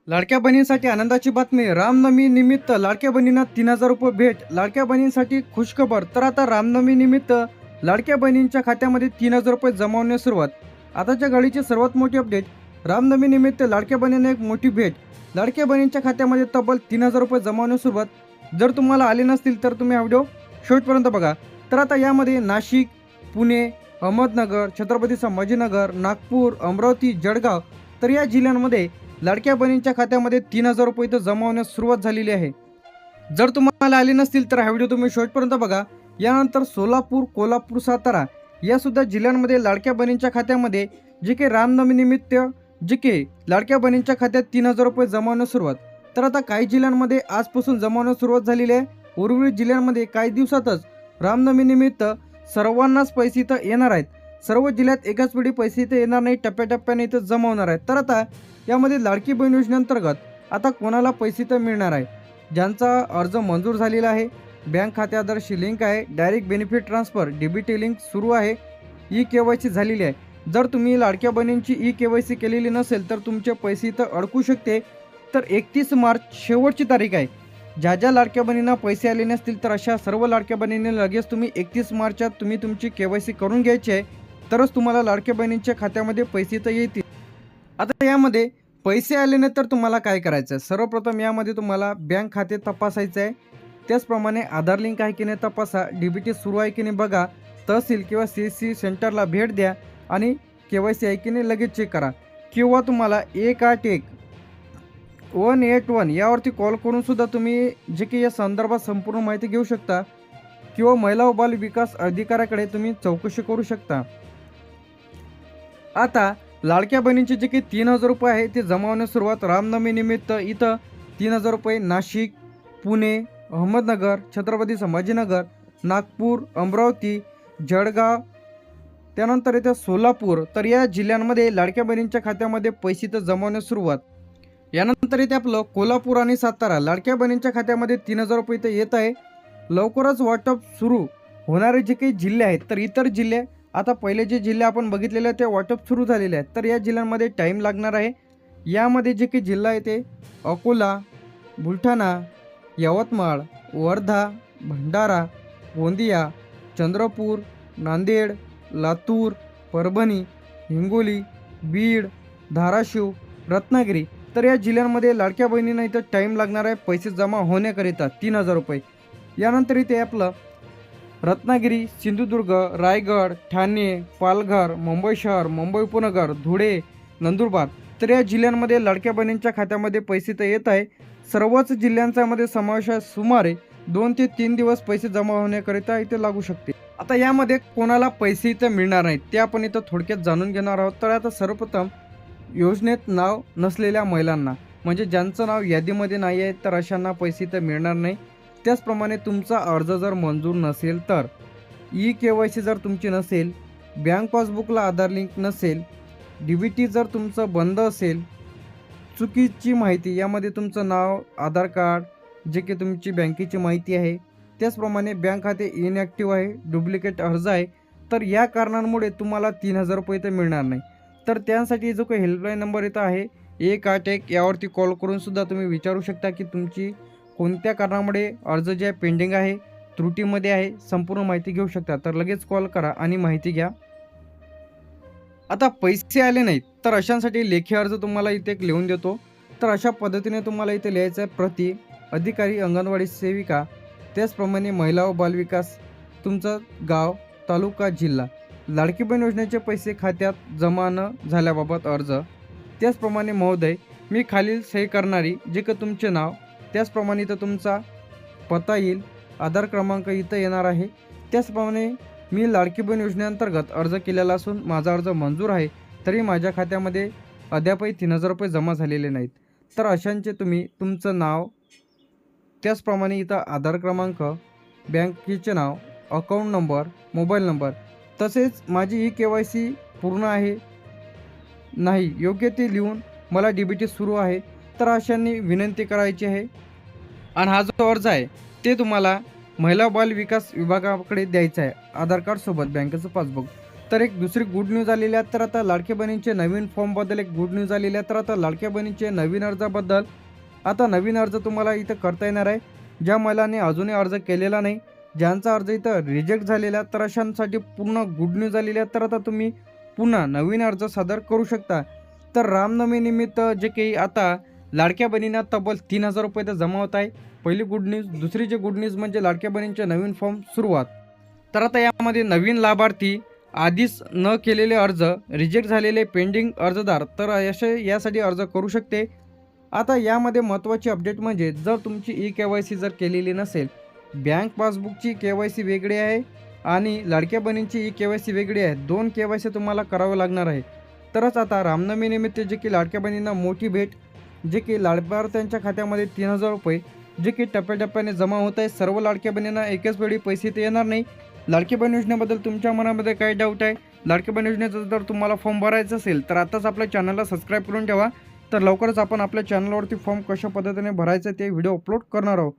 लाडक्या बहिणींसाठी आनंदाची बातमी. रामनवमी निमित्त लाडक्या बहिणींना 3,000 रुपये भेट. लाडक्या बहिणींसाठी खुशखबर. तर आता रामनवमी निमित्त लाडक्या बहिणींच्या खात्यामध्ये 3,000 रुपये जमा होण्यास सुरुवात. आताच्या घडीची सर्वात मोठी अपडेट. रामनवमी निमित्त लाडक्या बहिणींना एक मोठी भेट. लाडक्या बहिणींच्या खात्यामध्ये तब्बल 3,000 रुपये जमा होण्यास सुरुवात. जर तुम्हाला आले नसतील तर तुम्ही हा व्हिडिओ शेवटपर्यंत बघा. तर आता यामध्ये नाशिक, पुणे, अहमदनगर, छत्रपती संभाजीनगर, नागपूर, अमरावती, जळगाव तर या जिल्ह्यांमध्ये लाडक्या बहिणींच्या खात्यामध्ये 3,000 रुपये इथं जमा होण्यास सुरुवात झालेली आहे. जर तुम्हाला आले नसतील तर हा व्हिडिओ तुम्ही शेवटपर्यंत बघा. यानंतर सोलापूर, कोल्हापूर, सातारा या सुद्धा जिल्ह्यांमध्ये लाडक्या बहिणींच्या खात्यामध्ये जे काही रामनवमी निमित्त जे काही लाडक्या बहिणींच्या खात्यात 3,000 रुपये जमा होण्यास सुरुवात. तर आता काही जिल्ह्यांमध्ये आजपासून जमा होण्यास सुरुवात झालेली आहे. उर्वरित जिल्ह्यांमध्ये काही दिवसातच रामनवमी निमित्त सर्वांनाच पैसे इथं येणार आहेत. सर्व जिल्ह्यात एकाच वेळी पैसे इथं येणार नाही, टप्प्याटप्प्याने इथं जमा होणार आहेत. तर आता यामध्ये लाडकी बहीण योजनेअंतर्गत आता कोणाला पैसे तर मिळणार आहे. ज्यांचा अर्ज मंजूर झालेला आहे, बँक खाते आधारशी लिंक आहे, direct benefit transfer DBT link सुरू आहे, ई-KYC झालेली आहे. जर तुम्ही लाडक्या बहिणींची ई-KYC केलेली नसेल तर तुमचे पैसे इथं अडकू शकते. तर 31 मार्च शेवटची तारीख आहे. ज्या लाडक्या बहिणींना पैसे आले नसतील तर अशा सर्व लाडक्या बहिणींनी लगेच तुम्ही 31 मार्चात तुम्ही तुमची KYC करून घ्यायची आहे. तरच तुम्हाला लाडक्या बहिणींच्या खात्यामध्ये पैसे तर येतील. आता यामध्ये पैसे आले नाही तर तुम्हाला काय करायचं आहे? सर्वप्रथम यामध्ये तुम्हाला बँक खाते तपासायचं आहे. त्याचप्रमाणे आधार लिंक आहे की नाही तपासा, डीबीटी सुरू आहे की नाही बघा, तहसील किंवा CSC सेंटरला भेट द्या आणि KYC आहे की नाही लगेच चेक करा. किंवा तुम्हाला 181 यावरती कॉल करून सुद्धा तुम्ही जे काही या संदर्भात संपूर्ण माहिती घेऊ शकता किंवा महिला व बाल विकास अधिकाऱ्याकडे तुम्ही चौकशी करू शकता. आता लाडक्या बहिणींचे जे काही 3,000 रुपये आहे ते जमा होण्यास सुरुवात. रामनवमी निमित्त इथं 3,000 रुपये नाशिक, पुणे, अहमदनगर, छत्रपती संभाजीनगर, नागपूर, अमरावती, जळगाव त्यानंतर इथं सोलापूर तर या जिल्ह्यांमध्ये लाडक्या बहिणींच्या खात्यामध्ये पैसे तर जमा होण्यास सुरुवात. यानंतर इथे आपलं कोल्हापूर आणि सातारा लाडक्या बहिणींच्या खात्यामध्ये 3,000 रुपये इथं येत आहे. लवकरच वाटप सुरू होणारे जे काही जिल्हे आहेत तर इतर जिल्हे आता पहिले जे जिल्हे आपण बघितलेले आहेत ते वाटप सुरू झालेले आहेत. तर या जिल्ह्यांमध्ये टाईम लागणार आहे. यामध्ये जे काही जिल्हा आहे ते अकोला, बुलढाणा, यवतमाळ, वर्धा, भंडारा, गोंदिया, चंद्रपूर, नांदेड, लातूर, परभणी, हिंगोली, बीड, धाराशिव, रत्नागिरी तर या जिल्ह्यांमध्ये लाडक्या बहिणींना इथं टाईम लागणार आहे पैसे जमा होण्याकरिता 3,000 रुपये. यानंतर इथे आपलं रत्नागिरी, सिंधुदुर्ग, रायगड, ठाणे, पालघर, मुंबई शहर, मुंबई उपनगर, धुळे, नंदुरबार तर या जिल्ह्यांमध्ये लाडक्या बहिणींच्या खात्यामध्ये पैसे तर येत आहे. सर्वच जिल्ह्यांचा मध्ये समावेश आहे. सुमारे 2 ते 3 दिवस पैसे जमा होण्याकरिता इथे लागू शकते. आता यामध्ये कोणाला पैसे इथं मिळणार नाहीत ते आपण इथं थोडक्यात जाणून घेणार आहोत. तर आता सर्वप्रथम योजनेत नाव नसलेल्या महिलांना म्हणजे ज्यांचं नाव यादीमध्ये नाही आहे तर अशांना पैसे इथं मिळणार नाही. त्याचप्रमाणे तुमचा अर्ज जर मंजूर नसेल तर ई-KYC जर तुमची नसेल, बँक पासबुकला आधार लिंक नसेल, डीबीटी जर तुमचं बंद असेल, चुकीची माहिती यामध्ये तुमचं नाव, आधार कार्ड, जे की तुमची बँकेची माहिती आहे, त्याचप्रमाणे बँक खाते इनॲक्टिव्ह आहे, डुप्लिकेट अर्ज आहे तर या कारणांमुळे तुम्हाला 3,000 रुपये इथं मिळणार नाही. तर त्यासाठी जो काही हेल्पलाईन नंबर इथं आहे 181 यावरती कॉल करून सुद्धा तुम्ही विचारू शकता की तुमची कोणत्या कारणामुळे अर्ज जे आहे पेंडिंग आहे, त्रुटीमध्ये आहे, संपूर्ण माहिती घेऊ शकता. तर लगेच कॉल करा आणि माहिती घ्या. आता पैसे आले नाहीत तर अशांसाठी लेखी अर्ज तुम्हाला इथे एक लिहून देतो. तर अशा पद्धतीने तुम्हाला इथे लिहायचं आहे. प्रति अधिकारी, अंगणवाडी सेविका, त्याचप्रमाणे महिला व बालविकास, तुमचं गाव, तालुका, जिल्हा, लाडकी बहीण योजनेचे पैसे खात्यात जमा न झाल्याबाबत अर्ज. त्याचप्रमाणे महोदय, मी खालील सही करणारी जे का तुमचे नाव, त्याचप्रमाणे इथं तुमचा पत्ता येईल, आधार क्रमांक इथं येणार आहे. त्याचप्रमाणे मी लाडकी बहीण योजनेअंतर्गत अर्ज केलेला असून माझा अर्ज मंजूर आहे तरी माझ्या खात्यामध्ये अद्यापही 3,000 रुपये जमा झालेले नाहीत. तर अशांचे तुम्ही तुमचं नाव, त्याचप्रमाणे इथं आधार क्रमांक, बँकेचे नाव, अकाउंट नंबर, मोबाईल नंबर तसेच माझी ई-KYC पूर्ण आहे नाही योग्य ते लिहून मला डीबीटी सुरू आहे तर अशांनी विनंती करायची आहे. आणि हा जो अर्ज आहे ते तुम्हाला महिला बाल विकास विभागाकडे द्यायचा आहे आधार कार्ड सोबत बँकेचं पासबुक. तर एक दुसरी गुड न्यूज आलेली आहे, तर आता लाडक्या बहिणींचे नवीन फॉर्मबद्दल एक गुड न्यूज आलेली आहे. तर आता लाडक्या बहिणींचे नवीन अर्जाबद्दल आता नवीन अर्ज तुम्हाला इथं करता येणार आहे. ज्या महिलांनी अजूनही अर्ज केलेला नाही, ज्यांचा अर्ज इथं रिजेक्ट झालेला तर अशांसाठी पूर्ण गुड न्यूज आलेली आहे. तर आता तुम्ही पुन्हा नवीन अर्ज सादर करू शकता. तर रामनवमीनिमित्त जे काही आता लाडक्या बहिणींना तब्बल 3,000 रुपये तर जमा होत आहे. पहिली गुड न्यूज. दुसरी जी गुड न्यूज म्हणजे लाडक्या बहिणींचे नवीन फॉर्म सुरुवात. तर आता यामध्ये नवीन लाभार्थी, आधीच न केलेले अर्ज, रिजेक्ट झालेले पेंडिंग अर्जदार तर यासाठी अर्ज करू शकते. आता यामध्ये महत्त्वाची अपडेट म्हणजे जर तुमची ई-KYC जर केलेली नसेल, बँक पासबुकची KYC वेगळी आहे आणि लाडक्या बहिणींची ई-KYC वेगळी आहे. 2 KYC तुम्हाला करावं लागणार आहे. तरच आता रामनवमीनिमित्त जे की लाडक्या बहिणींना मोठी भेट, जे की लाभार्थ्यांच्या खात्यामध्ये 3,000 रुपये जे की टप्प्याटप्प्याने जमा होत आहे. सर्व लाडक्या बहिणींना एकाच वेळी पैसे तर येणार नाही. लाडकी बहीण योजनेबद्दल तुमच्या मनामध्ये काय डाऊट आहे? लाडकी बहीण योजनेचा जर तुम्हाला फॉर्म भरायचा असेल तर आताच आपल्या चॅनलला सबस्क्राईब करून ठेवा. तर लवकरच आपण आपल्या चॅनलवरती फॉर्म कशा पद्धतीने भरायचा ते व्हिडिओ अपलोड करणार आहोत.